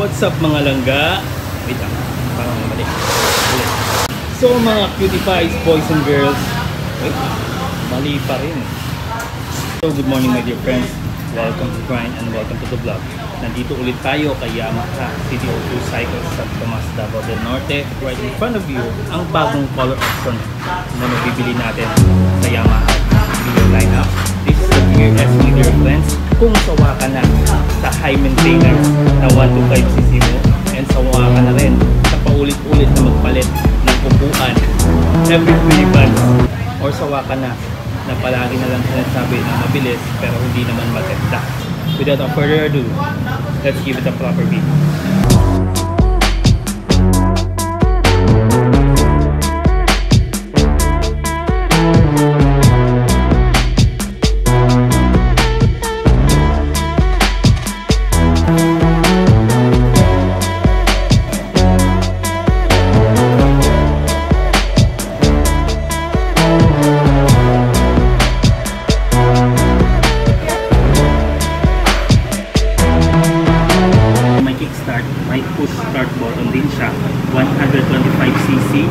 What's up mga langga? Wait lang, parang mali. Ulit. So mga cutie pies, boys and girls. Wait, mali pa rin. So good morning my dear friends. Welcome to Grind and welcome to the vlog. Nandito ulit tayo kay Yamaha CDO2 Cycles sa Tomas, Davao del Norte. Right in front of you, ang bagong color option na mabibili natin sa Yamaha dealer lineup. This is the GRS my dear friends. Kung sawa ka na sa high maintenance na 125cc mo, and sawa ka na rin sa paulit-ulit na magpalit ng upuan every 3 months, or sawa ka na palagi na lang sinasabi na mabilis pero hindi naman maganda. Without further ado, let's give it a proper beat. May push start button din siya. 125cc,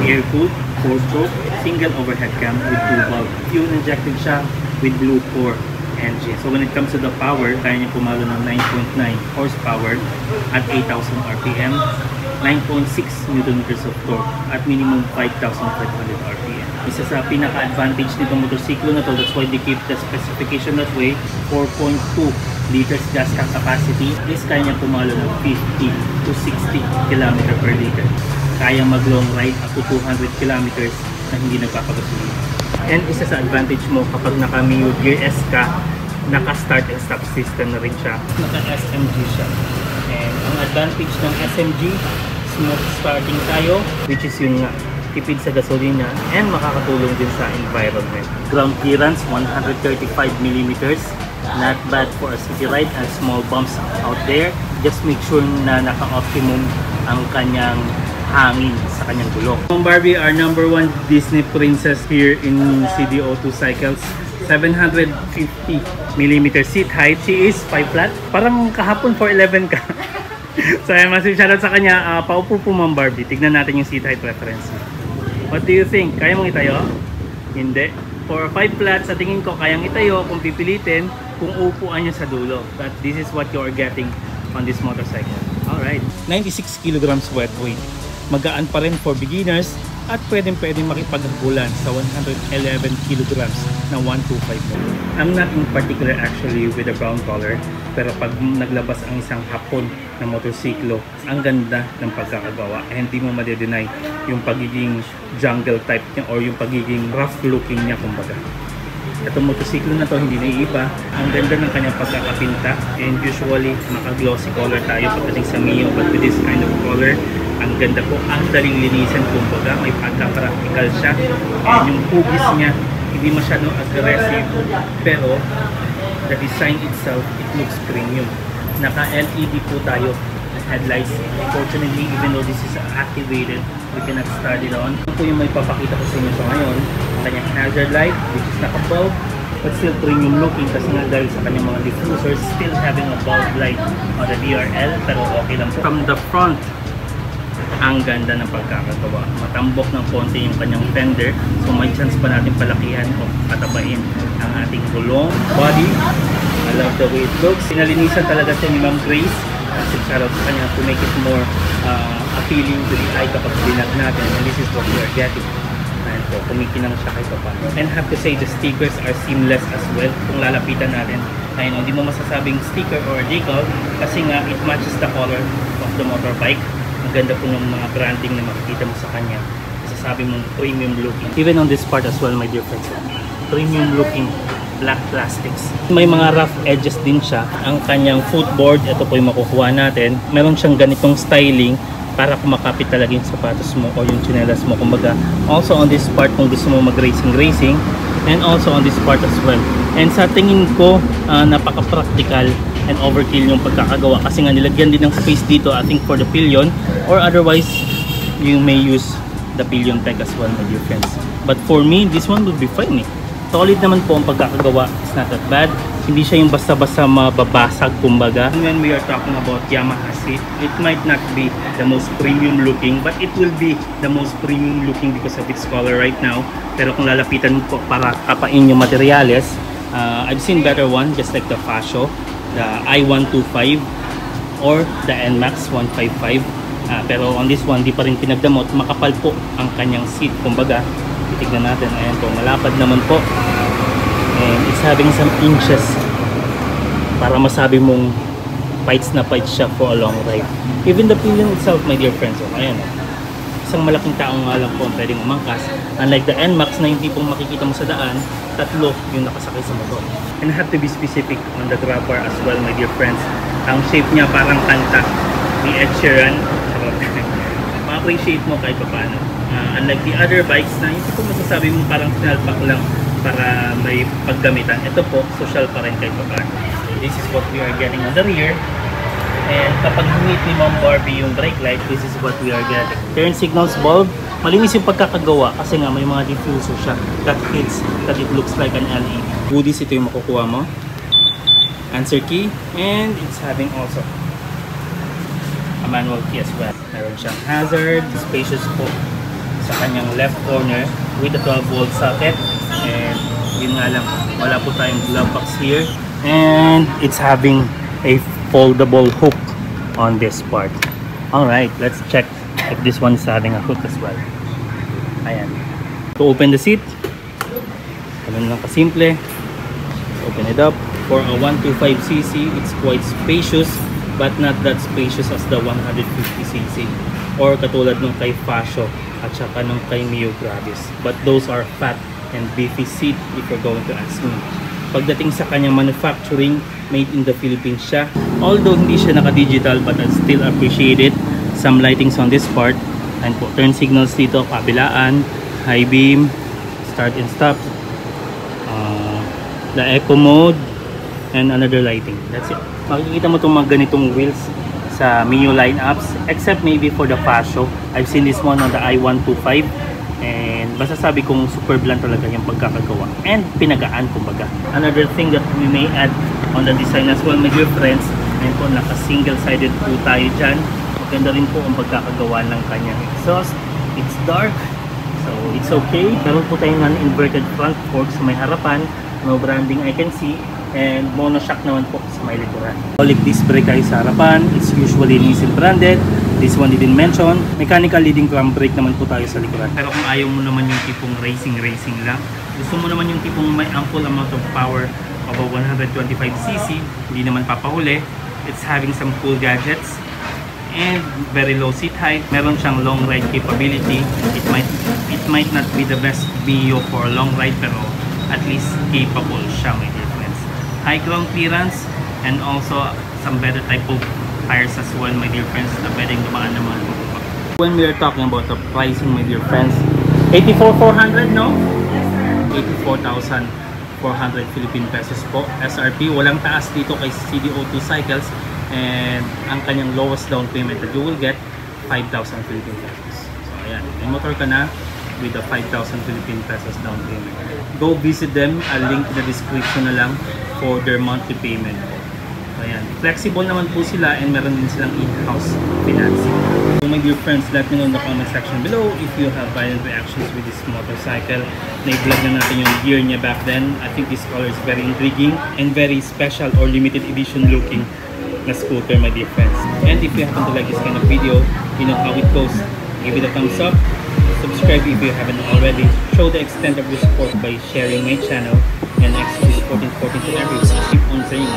air-cooled, 4-stroke, single overhead cam with 2 valve. Fuel injected siya with Blue Core engine. So when it comes to the power, kaya niya pumalo ng 9.9 horsepower at 8,000 RPM, 9.6 Nm of torque at minimum 5,500 RPM. Isa sa pinaka-advantage nitong motorsiklo na to, that's why they keep the specification that way, 4.2 liters gas tank capacity. This kaya niya pumalo ng 50 to 60 km per liter. Kaya mag-long ride up to 200 kilometers na hindi nagpapagasolina. And isa sa advantage mo kapag naka-Mio Gear S ka, naka-start and stop system na rin siya. Naka-SMG siya. And ang advantage ng SMG, smooth starting tayo, which is yun nga, tipid sa gasolina and makakatulong din sa environment. Ground clearance 135mm, not bad for a city ride and small bumps out there. Just make sure na naka-optimum ang kanyang hangin sa kanyang gulong. Barbie, our #1 Disney princess here in CDO2 Cycles. 750mm seat height. She is 5 flat. Parang kahapon 411 ka. So massive shoutout sa kanya. Paupo po Ma'am Barbie. Tignan natin yung seat height reference. What do you think? Kaya mong itayo? Hindi. For 5 flat, sa tingin ko kayang itayo kung pipilitin kung upuan niya sa dulo. But this is what you are getting on this motorcycle. Alright. 96 kilograms wet weight. Magaan pa rin for beginners at pwedeng makipaghabulan sa 111 kilograms na 125. I'm not in particular actually with the brown color, pero pag naglabas ang isang hapon na motorsiklo, ang ganda ng pagkakagawa. Hindi mo ma-deny yung pagiging jungle type niya or yung pagiging rough looking niya kumbaga. Itong motorsiklo na to hindi naiiba. Ang ganda ng kanyang pagkakapinta, and usually naka-glossy color tayo pagdating sa Mio, but with this kind of color, ang ganda po, ang daling linisan kumbaga, may pagka-practical siya, and yung hugis niya hindi masyadong aggressive, pero the design itself, it looks premium. Naka-LED po tayo headlights. Fortunately, even though this is activated, we cannot start it on. Ito po yung may papakita ko sa inyo so ngayon, ang kanyang hazard light, which is naka-bulb, but still premium looking kasi nga dahil sa kanyang mga diffusers, still having a bulb light on the DRL, pero okay lang po. From the front, ang ganda ng pagkakagawa. Matambok ng konti yung kanyang fender, so may chance pa natin palakihan o patabain ang ating gulong. Body, I love the way it looks. Pinalinisan talaga siya ni Ma'am Grace. Shoutout sa kanya to make it more appealing to the eye kapag dinat natin, and this is what we are getting. And so, kumikinang siya kahit pa. And have to say, the stickers are seamless as well. Kung lalapitan natin, ayun, hindi mo masasabing sticker or decal kasi nga it matches the color of the motorbike. Ang ganda po ng mga branding na makikita mo sa kanya. Masasabi mong premium looking. Even on this part as well, my dear friends, premium looking black plastics. May mga rough edges din siya. Ang kanyang footboard, ito po yung makukuha natin. Meron siyang ganitong styling para kumakapit talaga yung sapatos mo o yung tsinelas mo. Kumbaga, also on this part kung gusto mo mag-racing, and also on this part as well. And sa tingin ko, napaka-practical and overkill yung pagkakagawa kasi nga nilagyan din ng space dito, I think for the pillion, or otherwise you may use the pillion peg as well, my dear friends. But for me, this one would be fine. Solid naman po ang pagkakagawa. It's not that bad. Hindi siya yung basta-basta mababasag kumbaga. When we are talking about Yamaha seat, it might not be the most premium looking, but it will be the most premium looking because of its color right now. Pero kung lalapitan mo po para kapain yung materials, I've seen better one, just like the Fascio, the i125 or the NMAX 155. Pero on this one, di pa rin pinagdamot. Makapal po ang kanyang seat. Kumbaga, titignan natin. Ayan po, malapad naman po. And it's having some inches para masabi mong fights na fights siya for a long ride. Even the pinion itself, my dear friends, ayan, isang malaking taong nga lang po ang pwedeng umangkas. Unlike the NMAX na yung tipong makikita mo sa daan, tatlo yung nakasakay sa motor. And I have to be specific on the grab bar as well, my dear friends. Ang shape niya parang kanta ni Ed Sheeran. Ma-appreciate mo kahit pa paano. Unlike the other bikes na yung tipong masasabi mo parang sinalpak lang para may paggamitan. Ito po, social pa rin kahit pa paano. This is what we are getting on the rear. And kapag humit ni Ma'am Barbie yung brake light, this is what we are getting. Turn signals bulb, malinis yung pagkakagawa kasi nga may mga diffuser siya that hits that it looks like an LED. Goodies, ito yung makukuha mo. Answer key, and it's having also a manual key as well. Meron siyang hazard, spacious po sa kanyang left corner with a 12-volt socket. And yun nga lang, wala po tayong glove box here. And it's having a foldable hook on this part. Alright, let's check if this one is having a hook as well. Ayan. To open the seat, ganun lang kasimple. Open it up. For a 125cc, it's quite spacious, but not that spacious as the 150cc. Or katulad nung kay Fascio at saka nung kay Mio Gravis. But those are fat and beefy seat if you're going to ask me. Pagdating sa kanyang manufacturing, made in the Philippines siya. Although hindi siya naka-digital, but I still appreciate it. Some lightings on this part. And po, turn signals dito, kabilaan, high beam, start and stop, the eco mode, and another lighting. That's it. Makikita mo itong mga ganitong wheels sa Mio lineups, except maybe for the Fascio. I've seen this one on the i125. And basta sabi kong super bland talaga yung pagkakagawa and pinagaan kumbaga. Another thing that we may add on the design as well, my dear friends, and po naka single sided po tayo dyan. Maganda rin po ang pagkakagawa ng kanyang exhaust. It's dark, so it's okay. Meron po tayong non-inverted front fork sa may harapan, no branding I can see, and monoshock naman po sa may likuran. Olic disc brake tayo sa harapan. It's usually Nissin branded. This one didn't mention. Mechanical leading clamp brake naman po tayo sa likuran. Pero kung ayaw mo naman yung tipong racing lang, gusto mo naman yung tipong may ample amount of power of a 125cc, hindi naman papahuli. It's having some cool gadgets and very low seat height. Meron siyang long ride capability. It might not be the best Mio for a long ride, pero at least capable siya, my dear friends. High ground clearance and also some better type of tires as well, my dear friends, na pwedeng dumaan naman. When we are talking about the pricing, my dear friends, 84,400, no? 84,400 Philippine pesos po. SRP, walang taas dito kay CDO2 Cycles, and ang kanyang lowest down payment that you will get, 5,000 Philippine pesos. So ayan, may motor ka na with the 5,000 Philippine pesos down payment. Go visit them, I'll link in the description na lang for their monthly payment. Ayan. Flexible naman po sila and meron din silang in-house financing. So my dear friends, let me know in the comment section below if you have violent reactions with this motorcycle. Na-vlog na natin yung gear niya back then. I think this color is very intriguing and very special or limited edition looking na scooter, my dear friends. And if you happen to like this kind of video, you know how it goes. Give it a thumbs up. Subscribe if you haven't already. Show the extent of your support by sharing my channel and extra support to everyone. Keep on saying